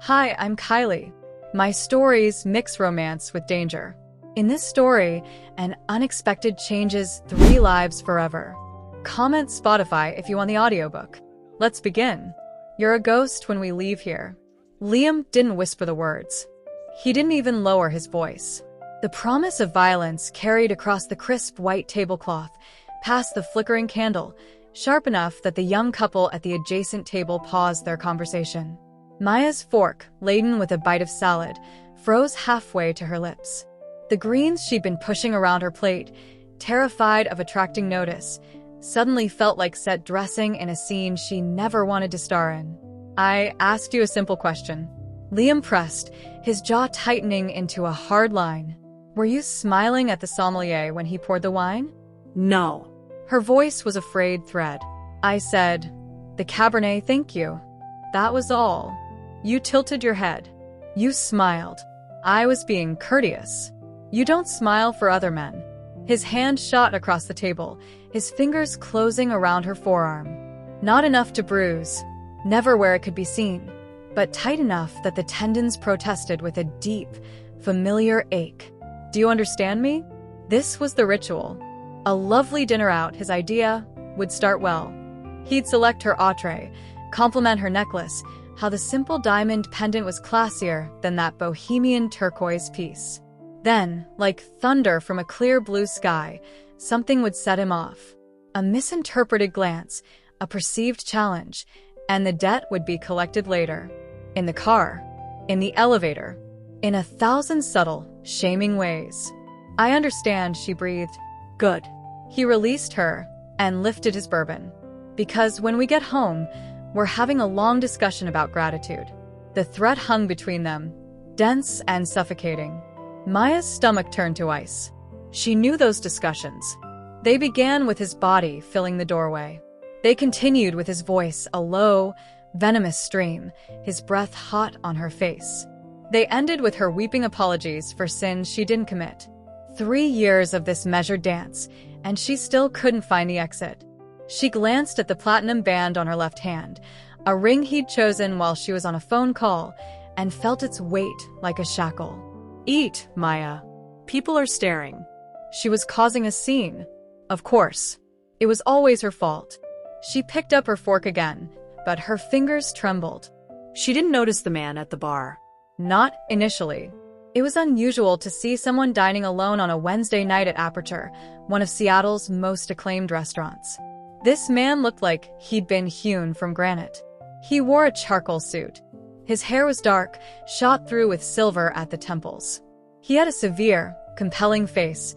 Hi, I'm Kylie. My stories mix romance with danger. In this story, an unexpected changes 3 lives forever. Comment Spotify if you want the audiobook. Let's begin. You're a ghost when we leave here. Liam didn't whisper the words. He didn't even lower his voice. The promise of violence carried across the crisp white tablecloth, past the flickering candle, sharp enough that the young couple at the adjacent table paused their conversation. Maya's fork, laden with a bite of salad, froze halfway to her lips. The greens she'd been pushing around her plate, terrified of attracting notice, suddenly felt like set dressing in a scene she never wanted to star in. I asked you a simple question. Liam pressed, his jaw tightening into a hard line. Were you smiling at the sommelier when he poured the wine? No. Her voice was a frayed thread. I said, "The Cabernet, thank you." That was all. You tilted your head. You smiled. I was being courteous. You don't smile for other men. His hand shot across the table, his fingers closing around her forearm. Not enough to bruise, never where it could be seen, but tight enough that the tendons protested with a deep, familiar ache. Do you understand me? This was the ritual. A lovely dinner out, his idea, would start well. He'd select her entree, compliment her necklace, how the simple diamond pendant was classier than that bohemian turquoise piece. Then, like thunder from a clear blue sky, something would set him off. A misinterpreted glance, a perceived challenge, and the debt would be collected later. In the car, in the elevator, in 1,000 subtle, shaming ways. I understand, she breathed. Good. He released her and lifted his bourbon. Because when we get home, we're having a long discussion about gratitude. The threat hung between them, dense and suffocating. Maya's stomach turned to ice. She knew those discussions. They began with his body filling the doorway. They continued with his voice, a low, venomous stream, his breath hot on her face. They ended with her weeping apologies for sins she didn't commit. 3 years of this measured dance, and she still couldn't find the exit. She glanced at the platinum band on her left hand, a ring he'd chosen while she was on a phone call, and felt its weight like a shackle. Eat, Maya. People are staring. She was causing a scene. Of course. It was always her fault. She picked up her fork again, but her fingers trembled. She didn't notice the man at the bar. Not initially. It was unusual to see someone dining alone on a Wednesday night at Aperture, one of Seattle's most acclaimed restaurants. This man looked like he'd been hewn from granite. He wore a charcoal suit. His hair was dark, shot through with silver at the temples. He had a severe, compelling face,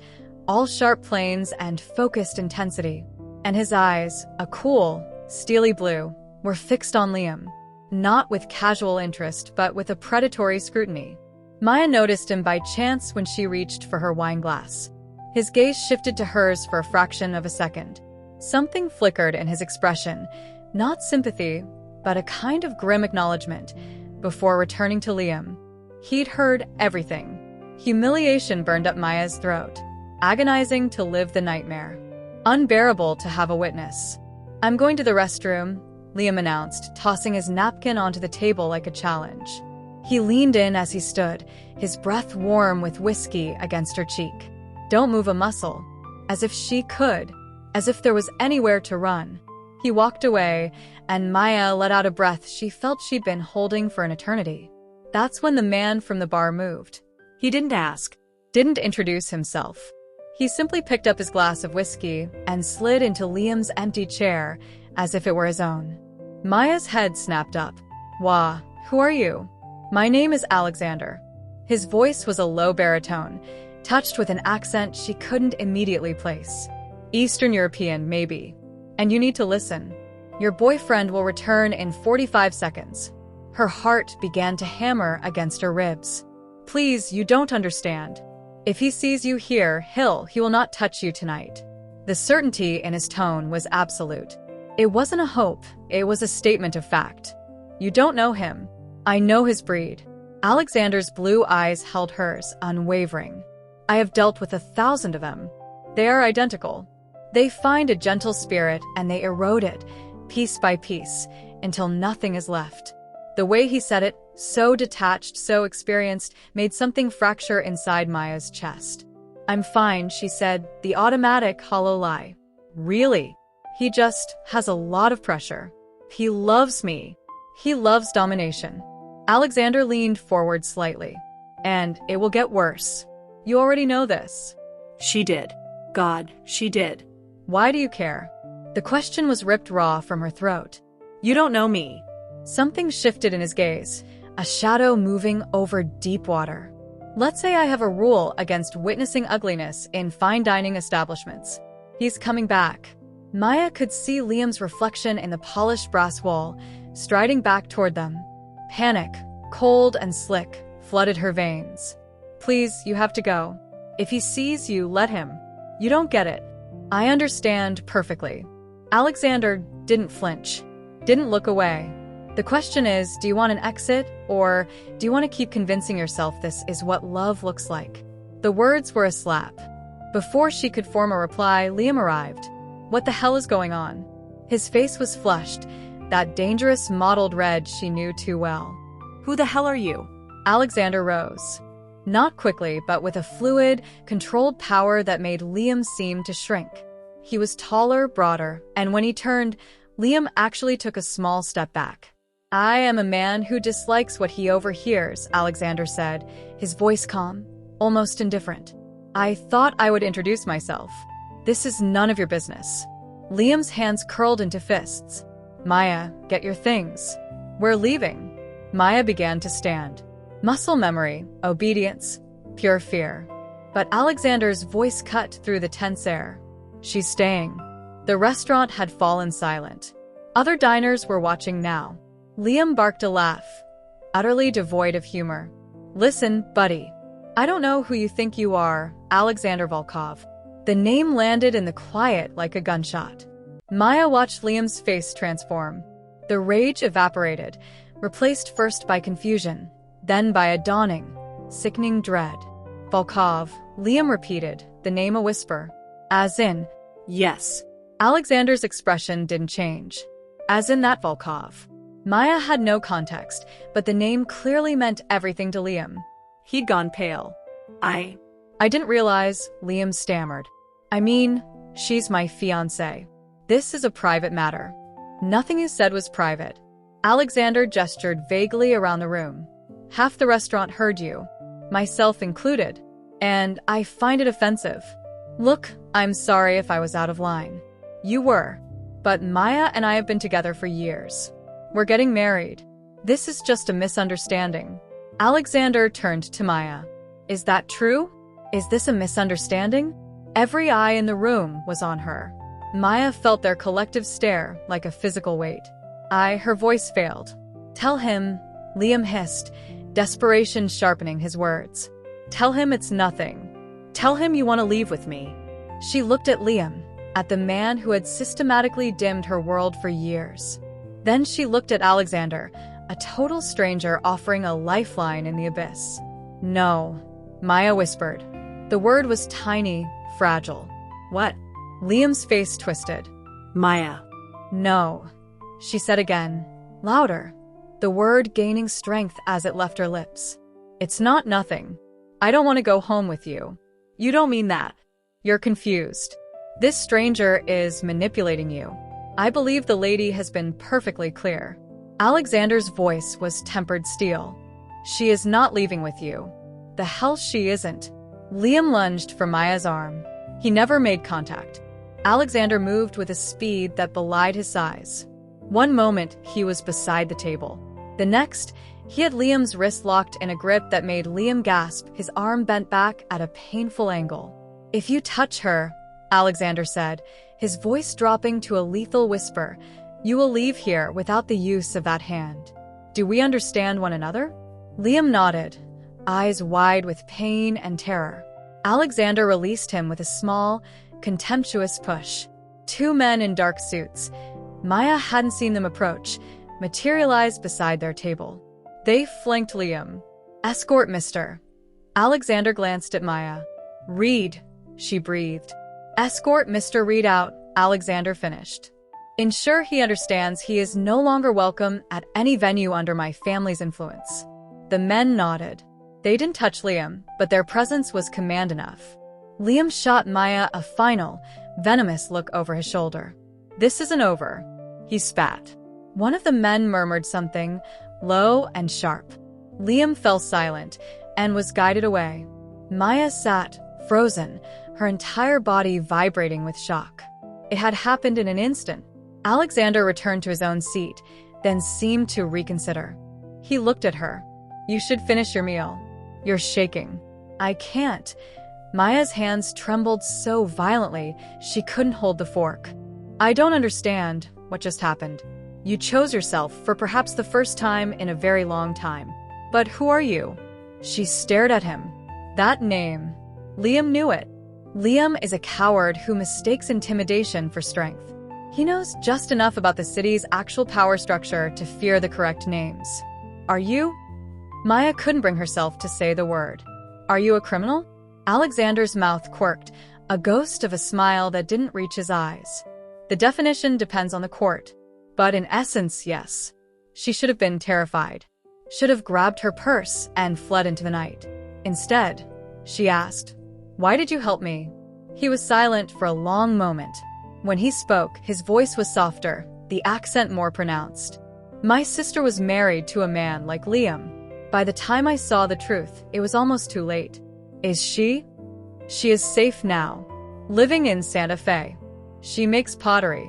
all sharp planes and focused intensity. And his eyes, a cool, steely blue, were fixed on Liam. Not with casual interest, but with a predatory scrutiny. Maya noticed him by chance when she reached for her wine glass. His gaze shifted to hers for a fraction of a second. Something flickered in his expression, not sympathy, but a kind of grim acknowledgement, before returning to Liam. He'd heard everything. Humiliation burned up Maya's throat, agonizing to live the nightmare. Unbearable to have a witness. "I'm going to the restroom," Liam announced, tossing his napkin onto the table like a challenge. He leaned in as he stood, his breath warm with whiskey against her cheek. "Don't move a muscle." As if she could. As if there was anywhere to run. He walked away, and Maya let out a breath she felt she'd been holding for an eternity. That's when the man from the bar moved. He didn't ask. Didn't introduce himself. He simply picked up his glass of whiskey and slid into Liam's empty chair as if it were his own. Maya's head snapped up. "Wah, who are you?" "My name is Alexander." His voice was a low baritone, touched with an accent she couldn't immediately place. "Eastern European, maybe. And you need to listen. Your boyfriend will return in 45 seconds. Her heart began to hammer against her ribs. "Please, you don't understand. If he sees you here, he will not touch you tonight." The certainty in his tone was absolute. It wasn't a hope, it was a statement of fact. "You don't know him. I know his breed." Alexander's blue eyes held hers, unwavering. "I have dealt with 1,000 of them. They are identical. They find a gentle spirit and they erode it, piece by piece, until nothing is left." The way he said it so detached, so experienced, made something fracture inside Maya's chest. "I'm fine," she said, the automatic hollow lie. "Really? He just has a lot of pressure. He loves me. He loves domination." Aleksandr leaned forward slightly. "And it will get worse. You already know this." She did. God, she did. "Why do you care?" The question was ripped raw from her throat. You don't know me. Something shifted in his gaze, a shadow moving over deep water. "Let's say I have a rule against witnessing ugliness in fine dining establishments. He's coming back." Maya could see Liam's reflection in the polished brass wall, striding back toward them. Panic, cold and slick, flooded her veins. "Please, you have to go. If he sees you, let him. You don't get it." "I understand perfectly." Aleksandr didn't flinch, didn't look away. "The question is, do you want an exit, or do you want to keep convincing yourself this is what love looks like?" The words were a slap. Before she could form a reply, Liam arrived. What the hell is going on? His face was flushed, that dangerous mottled red she knew too well. Who the hell are you? Aleksandr rose. Not quickly, but with a fluid, controlled power that made Liam seem to shrink. He was taller, broader, and when he turned, Liam actually took a small step back. "I am a man who dislikes what he overhears," Aleksandr said, his voice calm, almost indifferent. "I thought I would introduce myself. This is none of your business." Liam's hands curled into fists. "Maya, get your things. We're leaving." Maya began to stand. Muscle memory, obedience, pure fear. But Aleksandr's voice cut through the tense air. "She's staying." The restaurant had fallen silent. Other diners were watching now. Liam barked a laugh, utterly devoid of humor. "Listen, buddy. I don't know who you think you are, Aleksandr Volkov." The name landed in the quiet like a gunshot. Maya watched Liam's face transform. The rage evaporated, replaced first by confusion, then by a dawning, sickening dread. "Volkov," Liam repeated, the name a whisper. "As in?" Yes. Aleksandr's expression didn't change. "As in that Volkov." Maya had no context, but the name clearly meant everything to Liam. He'd gone pale. I didn't realize," Liam stammered. "I mean, she's my fiancé. This is a private matter." "Nothing you said was private." Aleksandr gestured vaguely around the room. "Half the restaurant heard you, myself included, and I find it offensive. Look, I'm sorry if I was out of line. You were, but Maya and I have been together for years. We're getting married. This is just a misunderstanding." Aleksandr turned to Maya. "Is that true? Is this a misunderstanding?" Every eye in the room was on her. Maya felt their collective stare like a physical weight. Her voice failed. "Tell him," Liam hissed, desperation sharpening his words. "Tell him it's nothing. Tell him you want to leave with me." She looked at Liam, at the man who had systematically dimmed her world for years. Then she looked at Aleksandr, a total stranger offering a lifeline in the abyss. "No," Maya whispered. The word was tiny, fragile. What? Liam's face twisted. Maya. "No," she said again, louder, the word gaining strength as it left her lips. "It's not nothing. I don't want to go home with you." You don't mean that. "You're confused. This stranger is manipulating you. I believe the lady has been perfectly clear." Aleksandr's voice was tempered steel. "She is not leaving with you." "The hell she isn't." Liam lunged for Maya's arm. He never made contact. Aleksandr moved with a speed that belied his size. One moment, he was beside the table. The next, he had Liam's wrist locked in a grip that made Liam gasp, his arm bent back at a painful angle. "If you touch her," Aleksandr said, his voice dropping to a lethal whisper, "you will leave here without the use of that hand. Do we understand one another?" Liam nodded, eyes wide with pain and terror. Aleksandr released him with a small, contemptuous push. Two men in dark suits, Maya hadn't seen them approach, materialized beside their table. They flanked Liam. "Escort, mister." Aleksandr glanced at Maya. "Read," she breathed. "Escort Mr. Read out," Aleksandr finished. Ensure he understands he is no longer welcome at any venue under my family's influence. The men nodded. They didn't touch Liam, but their presence was command enough. Liam shot Maya a final, venomous look over his shoulder. "This isn't over," he spat. One of the men murmured something, low and sharp. Liam fell silent and was guided away. Maya sat, frozen, her entire body vibrating with shock. It had happened in an instant. Aleksandr returned to his own seat, then seemed to reconsider. He looked at her. "You should finish your meal. You're shaking." "I can't." Maya's hands trembled so violently she couldn't hold the fork. "I don't understand what just happened. You chose yourself for perhaps the first time in a very long time. But who are you?" She stared at him. That name. Liam knew it. Liam is a coward who mistakes intimidation for strength. He knows just enough about the city's actual power structure to fear the correct names. "Are you?" Maya couldn't bring herself to say the word. "Are you a criminal?" Alexander's mouth quirked, a ghost of a smile that didn't reach his eyes. "The definition depends on the court. But in essence, yes." She should have been terrified. Should have grabbed her purse and fled into the night. Instead, she asked, "Why did you help me?" He was silent for a long moment. When he spoke, his voice was softer, the accent more pronounced. "My sister was married to a man like Liam. By the time I saw the truth, it was almost too late." "Is she?" "She is safe now, living in Santa Fe. She makes pottery."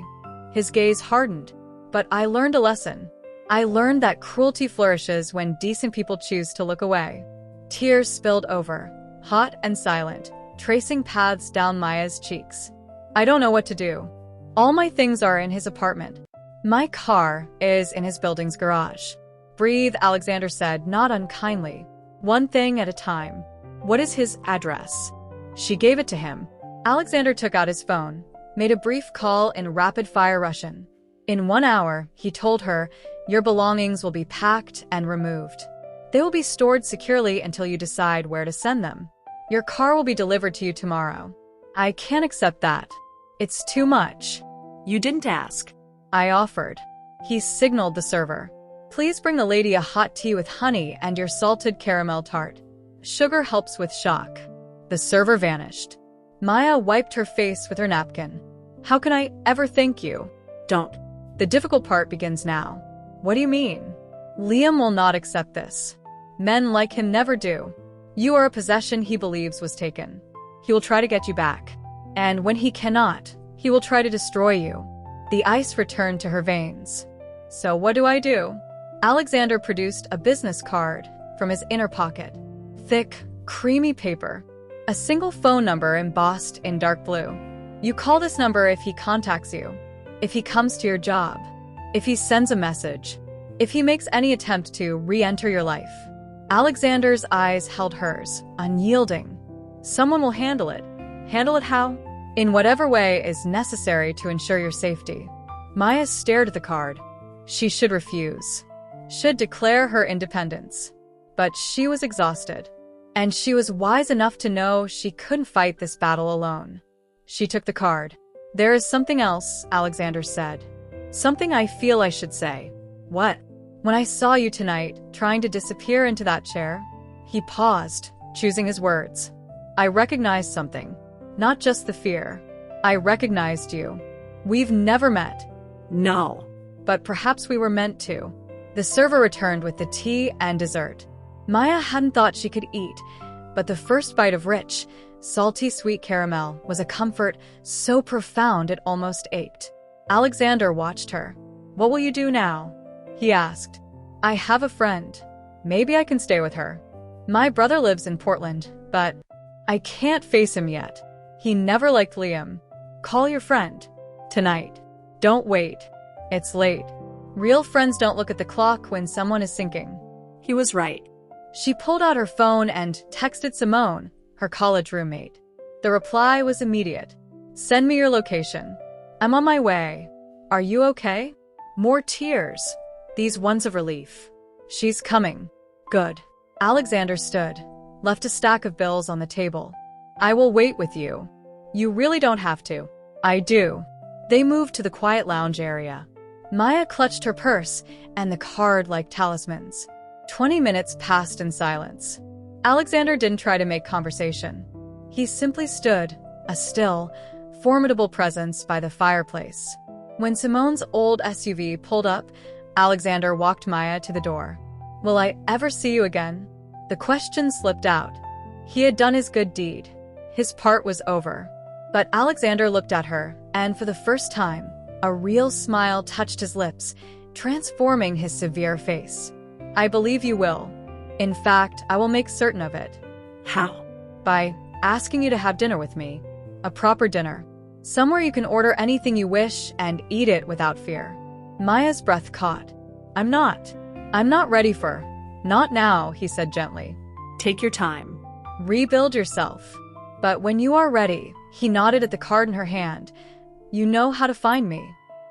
His gaze hardened. "But I learned a lesson. I learned that cruelty flourishes when decent people choose to look away." Tears spilled over, hot and silent, tracing paths down Maya's cheeks. "I don't know what to do. All my things are in his apartment. My car is in his building's garage." "Breathe," Aleksandr said, not unkindly. "One thing at a time. What is his address?" She gave it to him. Aleksandr took out his phone, made a brief call in rapid-fire Russian. In 1 hour, he told her, "Your belongings will be packed and removed. They will be stored securely until you decide where to send them. Your car will be delivered to you tomorrow." "I can't accept that. It's too much." You didn't ask. I offered. He signaled the server. "Please bring the lady a hot tea with honey and your salted caramel tart. Sugar helps with shock." The server vanished. Maya wiped her face with her napkin. "How can I ever thank you?" Don't. "The difficult part begins now." "What do you mean?" "Liam will not accept this. Men like him never do. You are a possession he believes was taken. He will try to get you back. And when he cannot, he will try to destroy you." The ice returned to her veins. "So what do I do?" Aleksandr produced a business card from his inner pocket. Thick, creamy paper. A single phone number embossed in dark blue. "You call this number if he contacts you. If he comes to your job. If he sends a message. If he makes any attempt to re-enter your life." Alexander's eyes held hers, unyielding. "Someone will handle it." "Handle it how?" "In whatever way is necessary to ensure your safety." Maya stared at the card. She should refuse. Should declare her independence. But she was exhausted. And she was wise enough to know she couldn't fight this battle alone. She took the card. "There is something else," Aleksandr said. "Something I feel I should say." "What?" "When I saw you tonight, trying to disappear into that chair." He paused, choosing his words. "I recognized something. Not just the fear. I recognized you. We've never met." No. "But perhaps we were meant to." The server returned with the tea and dessert. Maya hadn't thought she could eat, but the first bite of rich, salty sweet caramel was a comfort so profound it almost ached. Aleksandr watched her. "What will you do now?" he asked. "I have a friend. Maybe I can stay with her. My brother lives in Portland, but I can't face him yet. He never liked Liam. Call your friend. Tonight. Don't wait. It's late. Real friends don't look at the clock when someone is sinking." He was right. She pulled out her phone and texted Simone, her college roommate. The reply was immediate. "Send me your location. I'm on my way. Are you okay?" More tears. These ones of relief. "She's coming." "Good." Aleksandr stood, left a stack of bills on the table. "I will wait with you." "You really don't have to." "I do." They moved to the quiet lounge area. Maya clutched her purse and the card like talismans. 20 minutes passed in silence. Aleksandr didn't try to make conversation. He simply stood, a still, formidable presence by the fireplace. When Simone's old SUV pulled up, Aleksandr walked Maya to the door. "Will I ever see you again?" The question slipped out. He had done his good deed. His part was over. But Aleksandr looked at her, and for the first time, a real smile touched his lips, transforming his severe face. "I believe you will. In fact, I will make certain of it." How? "By asking you to have dinner with me. A proper dinner. Somewhere you can order anything you wish and eat it without fear." Maya's breath caught. I'm not ready for. Not now," he said gently. Take your time. "Rebuild yourself. But when you are ready," he nodded at the card in her hand, "you know how to find me."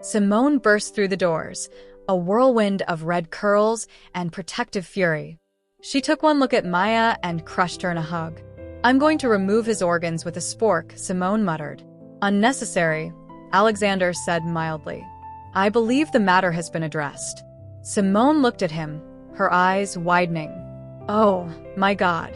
Simone burst through the doors, a whirlwind of red curls and protective fury. She took one look at Maya and crushed her in a hug. "I'm going to remove his organs with a spork," Simone muttered. "Unnecessary," Aleksandr said mildly. "I believe the matter has been addressed." Simone looked at him, her eyes widening. "Oh, my God.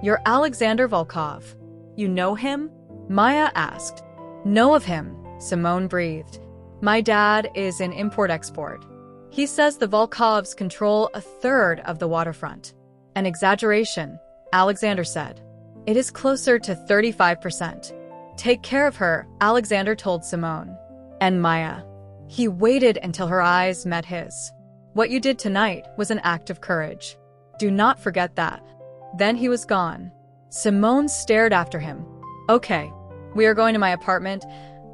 You're Aleksandr Volkov." You know him? Maya asked. "Know of him," Simone breathed. "My dad is in import-export. He says the Volkovs control a third of the waterfront." "An exaggeration," Aleksandr said. "It is closer to 35%. "Take care of her," Aleksandr told Simone. "And Maya." He waited until her eyes met his. "What you did tonight was an act of courage. Do not forget that." Then he was gone. Simone stared after him. "Okay, we are going to my apartment,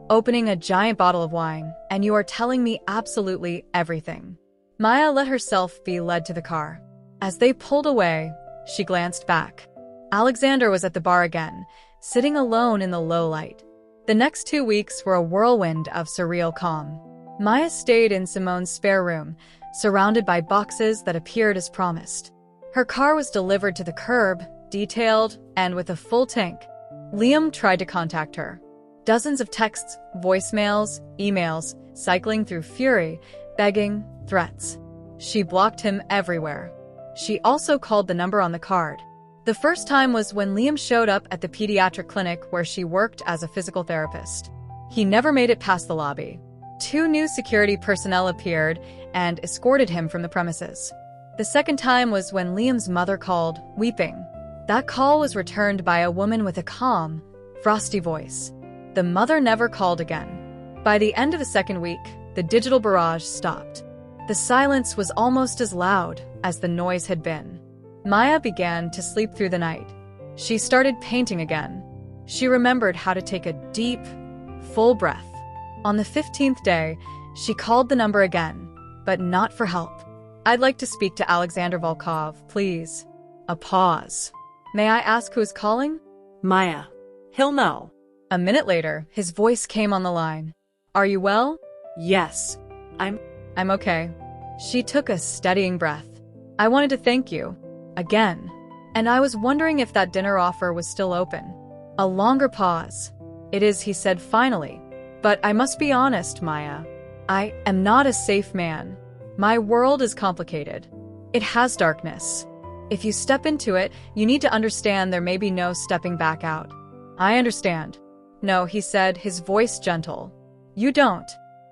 opening a giant bottle of wine, and you are telling me absolutely everything." Maya let herself be led to the car. As they pulled away, she glanced back. Aleksandr was at the bar again, sitting alone in the low light. The next 2 weeks were a whirlwind of surreal calm. Maya stayed in Simone's spare room, surrounded by boxes that appeared as promised. Her car was delivered to the curb, detailed, and with a full tank. Liam tried to contact her. Dozens of texts, voicemails, emails, cycling through fury, begging, threats. She blocked him everywhere. She also called the number on the card. The first time was when Liam showed up at the pediatric clinic where she worked as a physical therapist. He never made it past the lobby. 2 new security personnel appeared and escorted him from the premises. The second time was when Liam's mother called, weeping. That call was returned by a woman with a calm, frosty voice. The mother never called again. By the end of the second week, the digital barrage stopped. The silence was almost as loud as the noise had been. Maya began to sleep through the night. She started painting again. She remembered how to take a deep, full breath. On the 15th day, she called the number again, but not for help. "I'd like to speak to Aleksandr Volkov, please." A pause. "May I ask who is calling?" Maya. He'll know. A minute later, his voice came on the line. "Are you well?" Yes. I'm okay." She took a steadying breath. "I wanted to thank you. Again. And I was wondering if that dinner offer was still open." A longer pause. "It is," he said finally. "But I must be honest, Maya. I am not a safe man. My world is complicated. It has darkness. If you step into it, you need to understand there may be no stepping back out." "I understand." "No," he said, his voice gentle. "You don't."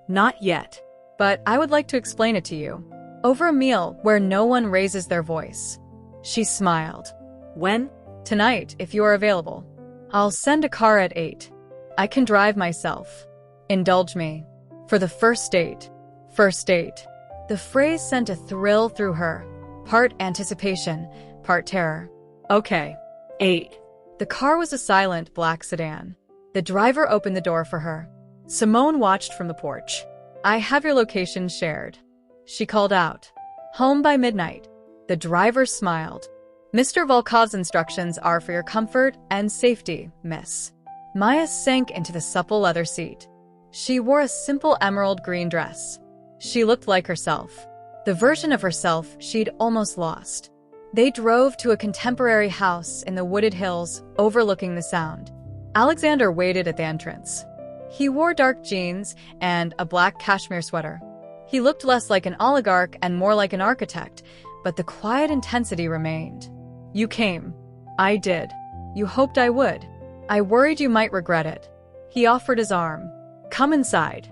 Not yet. "But I would like to explain it to you. Over a meal where no one raises their voice." She smiled. When? "Tonight, if you are available. I'll send a car at 8. I can drive myself. Indulge me. For the first date." First date. The phrase sent a thrill through her. Part anticipation, part terror. "Okay." 8. The car was a silent black sedan. The driver opened the door for her. Simone watched from the porch. "I have your location shared," she called out. "Home by midnight." The driver smiled. "Mr. Volkov's instructions are for your comfort and safety, miss." Maya sank into the supple leather seat. She wore a simple emerald green dress. She looked like herself, the version of herself she'd almost lost. They drove to a contemporary house in the wooded hills overlooking the Sound. Aleksandr waited at the entrance. He wore dark jeans and a black cashmere sweater. He looked less like an oligarch and more like an architect, but the quiet intensity remained. You came. I did. You hoped I would. I worried you might regret it. He offered his arm. Come inside.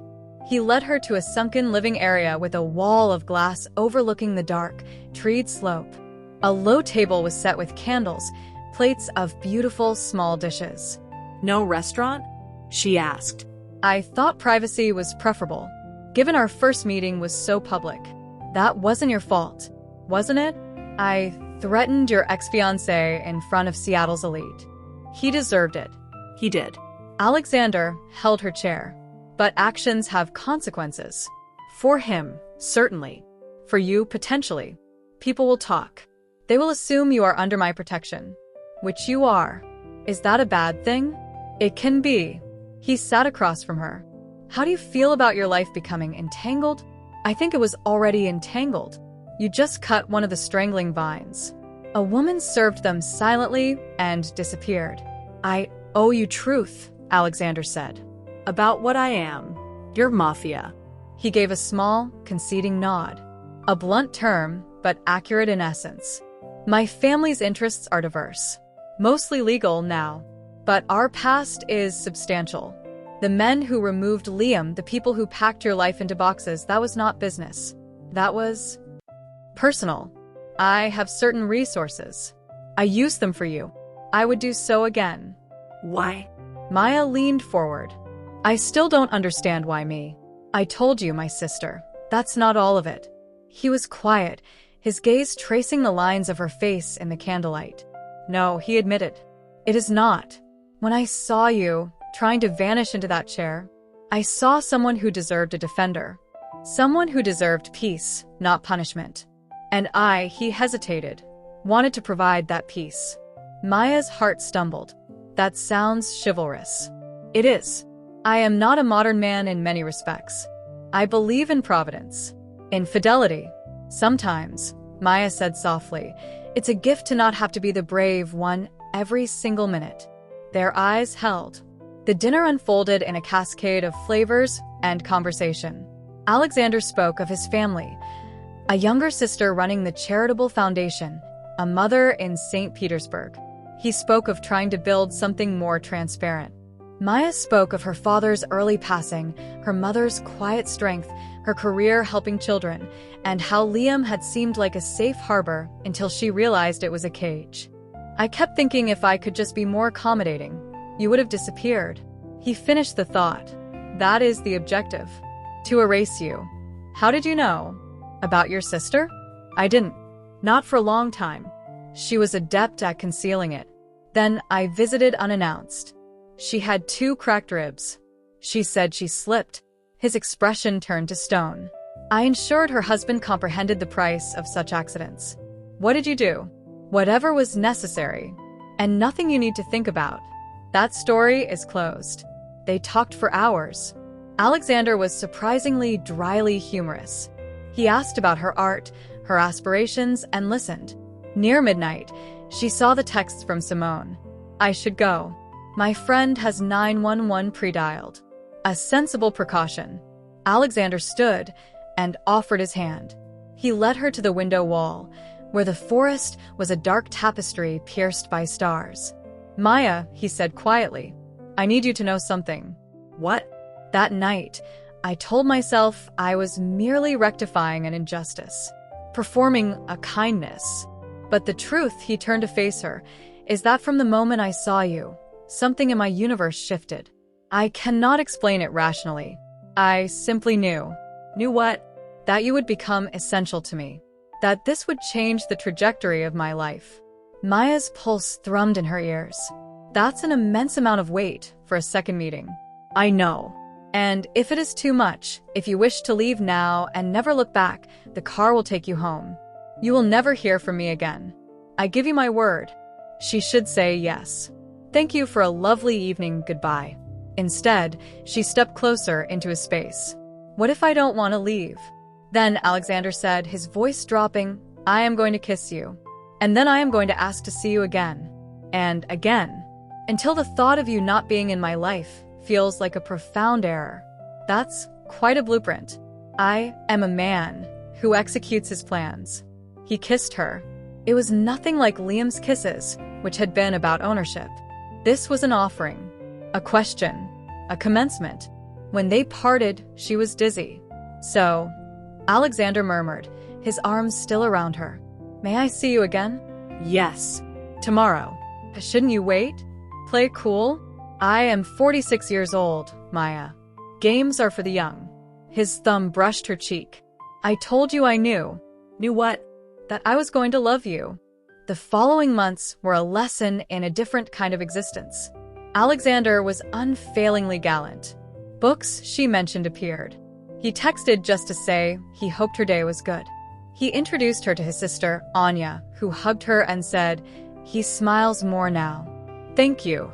He led her to a sunken living area with a wall of glass overlooking the dark, treed slope. A low table was set with candles, plates of beautiful small dishes. No restaurant? She asked. I thought privacy was preferable, given our first meeting was so public. That wasn't your fault, wasn't it? I threatened your ex-fiancé in front of Seattle's elite. He deserved it. He did. Alexander held her chair. But actions have consequences. For him, certainly. For you, potentially. People will talk. They will assume you are under my protection. Which you are. Is that a bad thing? It can be. He sat across from her. How do you feel about your life becoming entangled? I think it was already entangled. You just cut one of the strangling vines. A woman served them silently and disappeared. I owe you truth, Alexander said. About what I am. You're Mafia. He gave a small, conceding nod. A blunt term, but accurate in essence. My family's interests are diverse. Mostly legal now. But our past is substantial. The men who removed Liam, the people who packed your life into boxes, that was not business. That was personal. I have certain resources. I used them for you. I would do so again. Why? Maya leaned forward. I still don't understand why me. I told you, my sister. That's not all of it. He was quiet, his gaze tracing the lines of her face in the candlelight. No, he admitted. It is not. When I saw you, trying to vanish into that chair, I saw someone who deserved a defender. Someone who deserved peace, not punishment. And he hesitated, wanted to provide that peace. Maya's heart stumbled. That sounds chivalrous. It is. I am not a modern man in many respects. I believe in providence. In fidelity. Sometimes, Maya said softly, it's a gift to not have to be the brave one every single minute. Their eyes held. The dinner unfolded in a cascade of flavors and conversation. Alexander spoke of his family, a younger sister running the charitable foundation, a mother in St. Petersburg. He spoke of trying to build something more transparent. Maya spoke of her father's early passing, her mother's quiet strength, her career helping children, and how Liam had seemed like a safe harbor until she realized it was a cage. I kept thinking if I could just be more accommodating, you would have disappeared. He finished the thought. That is the objective. To erase you. How did you know? About your sister? I didn't. Not for a long time. She was adept at concealing it. Then I visited unannounced. She had 2 cracked ribs. She said she slipped. His expression turned to stone. I ensured her husband comprehended the price of such accidents. What did you do? Whatever was necessary. And nothing you need to think about. That story is closed. They talked for hours. Alexander was surprisingly dryly humorous. He asked about her art, her aspirations, and listened. Near midnight, she saw the texts from Simone. I should go. My friend has 911 pre-dialed. A sensible precaution. Alexander stood and offered his hand. He led her to the window wall, where the forest was a dark tapestry pierced by stars. Maya, he said quietly, I need you to know something. What? That night, I told myself I was merely rectifying an injustice, performing a kindness. But the truth, he turned to face her, is that from the moment I saw you, something in my universe shifted. I cannot explain it rationally. I simply knew. Knew what? That you would become essential to me. That this would change the trajectory of my life. Maya's pulse thrummed in her ears. That's an immense amount of weight for a second meeting. I know. And if it is too much, if you wish to leave now and never look back, the car will take you home. You will never hear from me again. I give you my word. She should say yes. Thank you for a lovely evening, goodbye. Instead, she stepped closer into his space. What if I don't want to leave? Then Alexander said, his voice dropping, I am going to kiss you. And then I am going to ask to see you again. And again. Until the thought of you not being in my life feels like a profound error. That's quite a blueprint. I am a man who executes his plans. He kissed her. It was nothing like Liam's kisses, which had been about ownership. This was an offering, a question, a commencement. When they parted, she was dizzy. So, Aleksandr murmured, his arms still around her. May I see you again? Yes. Tomorrow. Shouldn't you wait? Play cool? I am 46 years old, Maya. Games are for the young. His thumb brushed her cheek. I told you I knew. Knew what? That I was going to love you. The following months were a lesson in a different kind of existence. Aleksandr was unfailingly gallant. Books she mentioned appeared. He texted just to say he hoped her day was good. He introduced her to his sister, Anya, who hugged her and said, "He smiles more now." Thank you.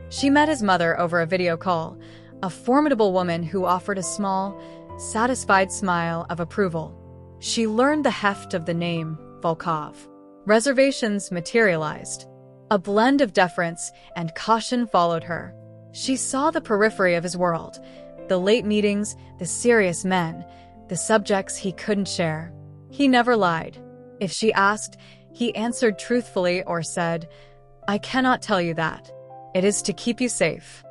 She met his mother over a video call, a formidable woman who offered a small, satisfied smile of approval. She learned the heft of the name Volkov. Reservations materialized. A blend of deference and caution followed her. She saw the periphery of his world, the late meetings, the serious men, the subjects he couldn't share. He never lied. If she asked, he answered truthfully or said, "I cannot tell you that. It is to keep you safe."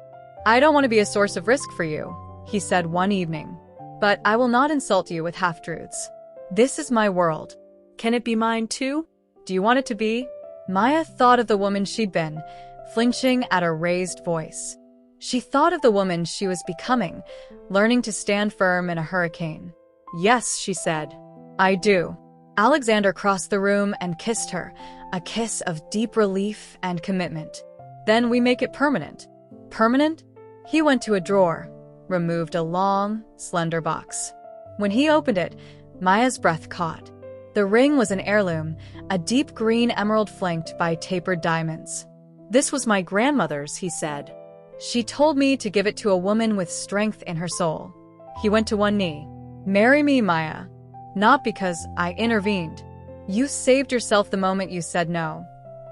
"I don't want to be a source of risk for you," he said one evening, "but I will not insult you with half-truths. This is my world. Can it be mine too? Do you want it to be?" Maya thought of the woman she'd been, flinching at a raised voice. She thought of the woman she was becoming, learning to stand firm in a hurricane. "Yes," she said. "I do." Aleksandr crossed the room and kissed her, a kiss of deep relief and commitment. "Then we make it permanent." Permanent? He went to a drawer, removed a long, slender box. When he opened it, Maya's breath caught. The ring was an heirloom, a deep green emerald flanked by tapered diamonds. "This was my grandmother's," he said. "She told me to give it to a woman with strength in her soul." He went to one knee. "Marry me, Maya. Not because I intervened. You saved yourself the moment you said no.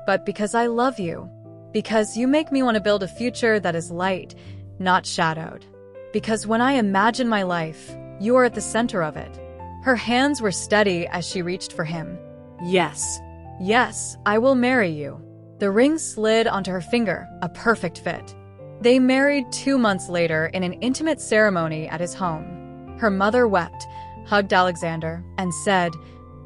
But because I love you. Because you make me want to build a future that is light, not shadowed. Because when I imagine my life, you are at the center of it." Her hands were steady as she reached for him. "Yes. Yes, I will marry you." The ring slid onto her finger, a perfect fit. They married 2 months later in an intimate ceremony at his home. Her mother wept, hugged Aleksandr, and said,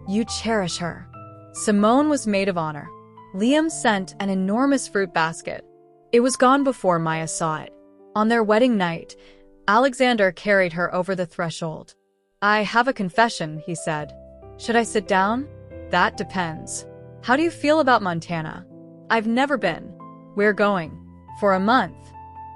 "You cherish her." Simone was maid of honor. Liam sent an enormous fruit basket. It was gone before Maya saw it. On their wedding night, Aleksandr carried her over the threshold. "I have a confession," he said. "Should I sit down?" "That depends. How do you feel about Montana?" "I've never been." "We're going. For a month.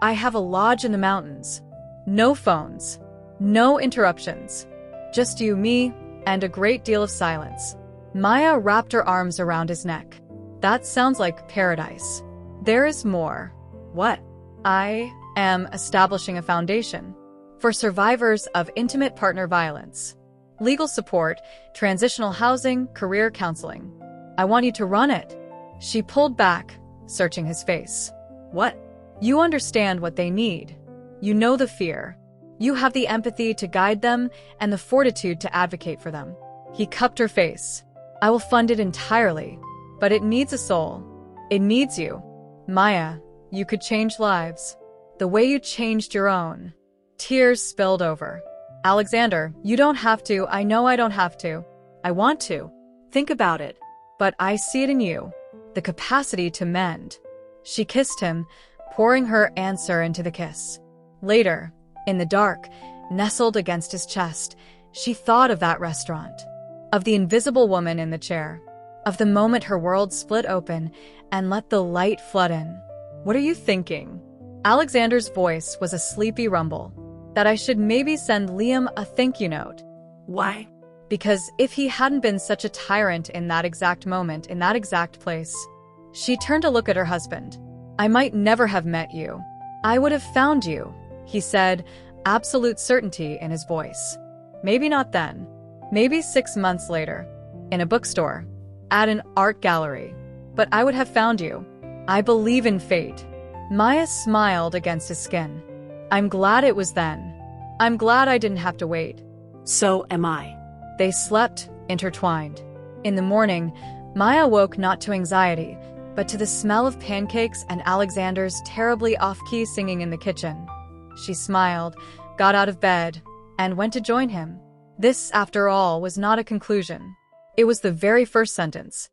I have a lodge in the mountains. No phones. No interruptions. Just you, me, and a great deal of silence." Maya wrapped her arms around his neck. "That sounds like paradise." "There is more." "What?" "I am establishing a foundation for survivors of intimate partner violence. Legal support, transitional housing, career counseling. I want you to run it." She pulled back, searching his face. "What?" "You understand what they need. You know the fear. You have the empathy to guide them and the fortitude to advocate for them." He cupped her face. "I will fund it entirely, but it needs a soul. It needs you. Maya, you could change lives. The way you changed your own." Tears spilled over. "Aleksandr, you don't have to. I know I don't have to. I want to. Think about it. But I see it in you. The capacity to mend." She kissed him, pouring her answer into the kiss. Later, in the dark, nestled against his chest, she thought of that restaurant. Of the invisible woman in the chair. Of the moment her world split open and let the light flood in. "What are you thinking?" Aleksandr's voice was a sleepy rumble. "That I should maybe send Liam a thank you note." "Why?" "Because if he hadn't been such a tyrant in that exact moment, in that exact place." She turned to look at her husband. "I might never have met you. I would have found you," he said, absolute certainty in his voice. "Maybe not then. Maybe 6 months later. In a bookstore. At an art gallery. But I would have found you. I believe in fate." Maya smiled against his skin. I'm glad it was then. I'm glad I didn't have to wait. So am I. They slept, intertwined. In the morning, Maya woke not to anxiety, but to the smell of pancakes and Alexander's terribly off-key singing in the kitchen. She smiled, got out of bed, and went to join him. This, after all, was not a conclusion. It was the very first sentence.